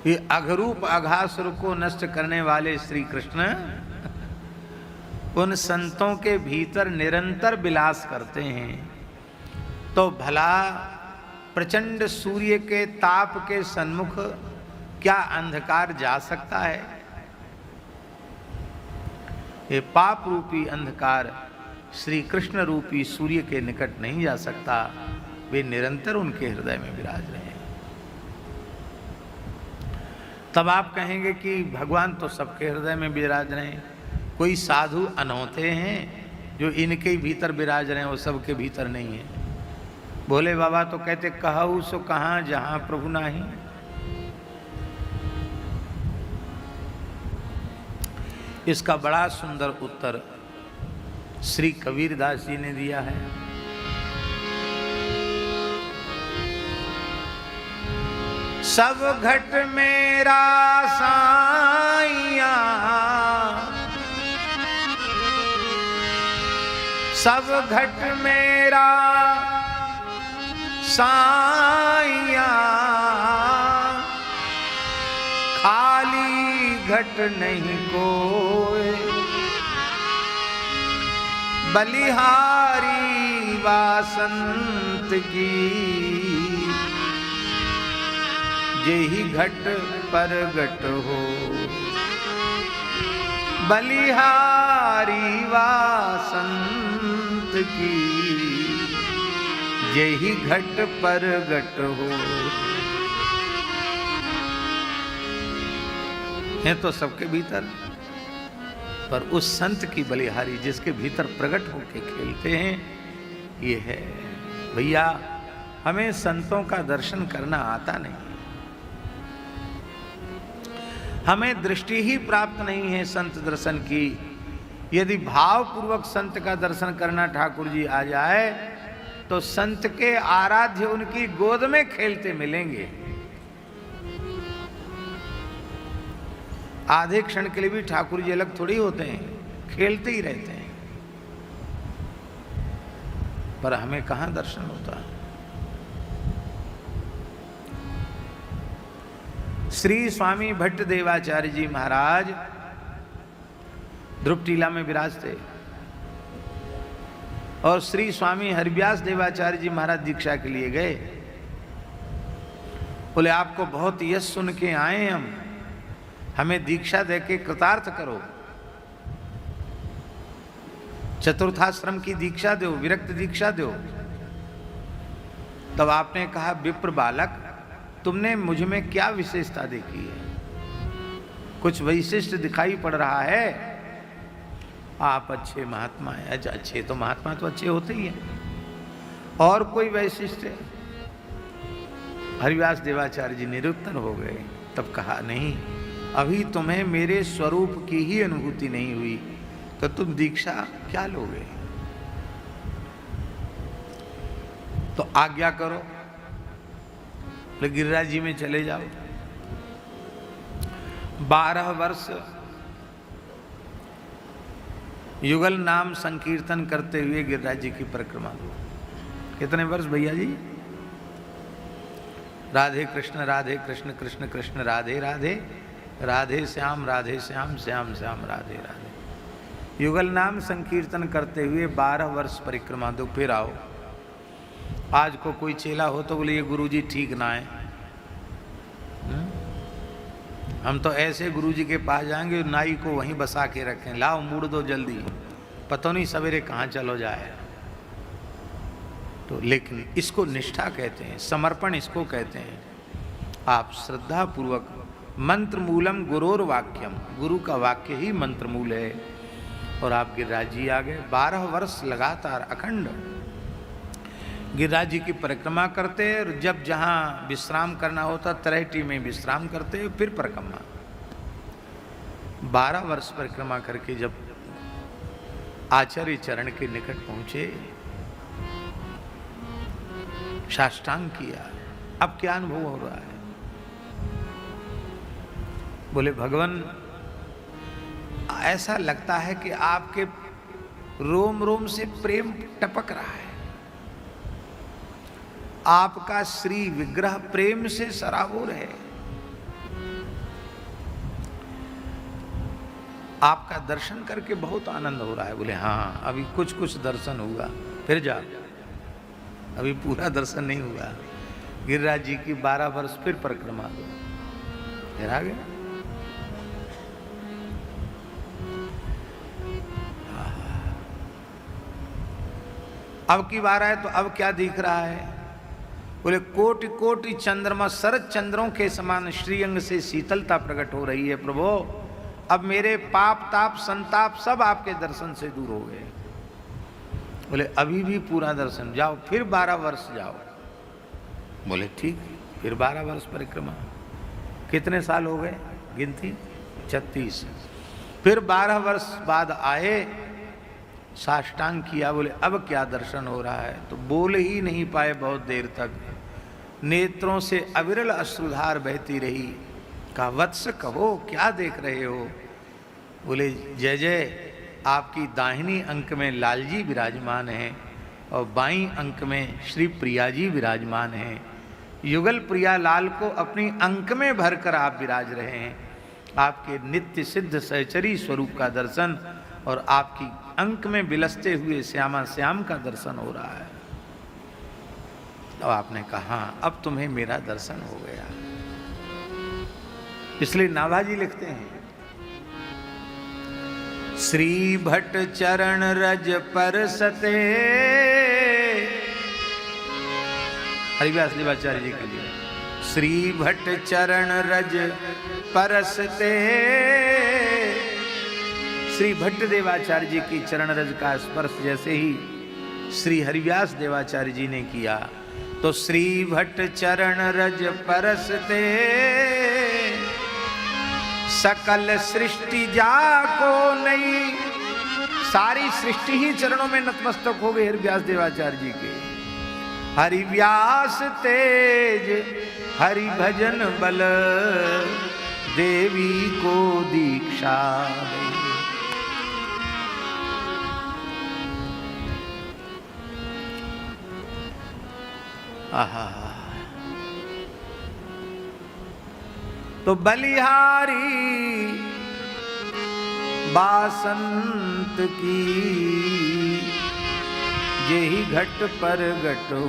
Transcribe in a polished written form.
ये अघरूप अघासुर को नष्ट करने वाले श्री कृष्ण उन संतों के भीतर निरंतर विलास करते हैं, तो भला प्रचंड सूर्य के ताप के सन्मुख क्या अंधकार जा सकता है? ये पाप रूपी अंधकार श्री कृष्ण रूपी सूर्य के निकट नहीं जा सकता। वे निरंतर उनके हृदय में विराज रहे हैं। तब आप कहेंगे कि भगवान तो सबके हृदय में विराज रहे हैं, कोई साधु अनहोते हैं जो इनके भीतर विराज रहे हैं, वो सबके भीतर नहीं है। भोले बाबा तो कहते कहऊ सो कहाँ जहां प्रभु नाही। इसका बड़ा सुंदर उत्तर श्री कबीरदास जी ने दिया है। सब घट मेरा साइया, सब घट मेरा साइया, खाली घट नहीं कोई, बलिहारी वासंत की, जेहि घट पर घट हो, बलिहारी वासंत की, जेहि घट पर घट हो। है तो सबके भीतर, पर उस संत की बलिहारी जिसके भीतर प्रकट होके खेलते हैं, ये है। भैया हमें संतों का दर्शन करना आता नहीं, हमें दृष्टि ही प्राप्त नहीं है संत दर्शन की। यदि भाव पूर्वक संत का दर्शन करना ठाकुर जी आ जाए तो संत के आराध्य उनकी गोद में खेलते मिलेंगे। आधे क्षण के लिए भी ठाकुर जी अलग थोड़ी होते हैं, खेलते ही रहते हैं, पर हमें कहां दर्शन होता है। श्री स्वामी भट्ट देवाचार्य जी महाराज ध्रुव टीला में विराजते और श्री स्वामी हरिव्यास देवाचार्य जी महाराज दीक्षा के लिए गए। बोले आपको बहुत यश सुन के आए हम, हमें दीक्षा देके कृतार्थ करो, चतुर्थाश्रम की दीक्षा दो, विरक्त दीक्षा दो। तब आपने कहा विप्र बालक, तुमने मुझ में क्या विशेषता देखी है? कुछ वैशिष्ट दिखाई पड़ रहा है। आप अच्छे महात्मा हैं। अच्छे तो महात्मा तो अच्छे होते ही हैं, और कोई वैशिष्ट है? हरिव्यास देवाचार्य जी निरुत्तर हो गए। तब कहा नहीं, अभी तुम्हें मेरे स्वरूप की ही अनुभूति नहीं हुई, तो तुम दीक्षा क्या लोगे? तो आज्ञा करो, गिरिराज जी में चले जाओ। 12 वर्ष युगल नाम संकीर्तन करते हुए गिरिराज जी की परिक्रमा। कितने वर्ष भैया जी? राधे कृष्ण कृष्ण कृष्ण राधे राधे, राधे श्याम श्याम श्याम राधे राधे। युगल नाम संकीर्तन करते हुए 12 वर्ष परिक्रमा दो, फिर आओ। आज को कोई चेला हो तो बोले ये गुरुजी ठीक ना है, हम तो ऐसे गुरुजी के पास जाएंगे नाई को वहीं बसा के रखें, लाओ मुड़ दो जल्दी, पता नहीं सवेरे कहाँ चलो जाए। तो लेकिन इसको निष्ठा कहते हैं, समर्पण इसको कहते हैं। आप श्रद्धा पूर्वक, मंत्र मूलम गुरोर वाक्यम, गुरु का वाक्य ही मंत्र मूल है। और आप गिरिराज जी आ गए। 12 वर्ष लगातार अखंड गिरिराज जी की परिक्रमा करते, और जब जहाँ विश्राम करना होता तलहटी में विश्राम करते, फिर परिक्रमा। 12 वर्ष परिक्रमा करके जब आचार्य चरण के निकट पहुंचे, साष्टांग किया। अब क्या अनुभव हो रहा है? बोले भगवान, ऐसा लगता है कि आपके रोम रोम से प्रेम टपक रहा है, आपका श्री विग्रह प्रेम से सराबोर है। आपका दर्शन करके बहुत आनंद हो रहा है। बोले हाँ, अभी कुछ कुछ दर्शन हुआ, फिर जा, अभी पूरा दर्शन नहीं हुआ। गिरिराज जी की 12 वर्ष फिर परिक्रमा दो, फिर आ गया। अब की बार आए तो अब क्या दिख रहा है? बोले कोटि कोटि चंद्रमा शरद चंद्रों के समान श्रीअंग से शीतलता प्रकट हो रही है प्रभु। अब मेरे पाप ताप संताप सब आपके दर्शन से दूर हो गए। बोले अभी भी पूरा दर्शन, जाओ फिर 12 वर्ष जाओ। बोले ठीक, फिर 12 वर्ष परिक्रमा। कितने साल हो गए गिनती? 36। फिर 12 वर्ष बाद आए, साष्टांग किया। बोले अब क्या दर्शन हो रहा है? तो बोल ही नहीं पाए बहुत देर तक, नेत्रों से अविरल अश्रुधार बहती रही। कहा वत्स कहो क्या देख रहे हो? बोले जय जय, आपकी दाहिनी अंक में लाल जी विराजमान हैं और बाईं अंक में श्री प्रिया जी विराजमान हैं। युगल प्रिया लाल को अपनी अंक में भरकर आप विराज रहे हैं। आपके नित्य सिद्ध सहचरी स्वरूप का दर्शन और आपकी अंक में बिलसते हुए श्यामा श्याम का दर्शन हो रहा है। तो आपने कहा अब तुम्हें मेरा दर्शन हो गया। इसलिए नाभाजी लिखते हैं, श्री भट्ट चरण रज परसते, हरिव्यास देवाचार्य जी के लिए, श्री भट्ट चरण रज परसते। श्री भट्ट देवाचार्य जी की चरण रज का स्पर्श जैसे ही श्री हरिव्यास देवाचार्य जी ने किया तो श्री भट्ट चरण रज परसते, सकल सृष्टि जाको नहीं। सारी सृष्टि ही चरणों में नतमस्तक हो गई हरिव्यास देवाचार्य जी के। हरिव्यास तेज हरि भजन बल, देवी को दीक्षा। आहा, तो बलिहारी बासंत की, यही घट पर घटो।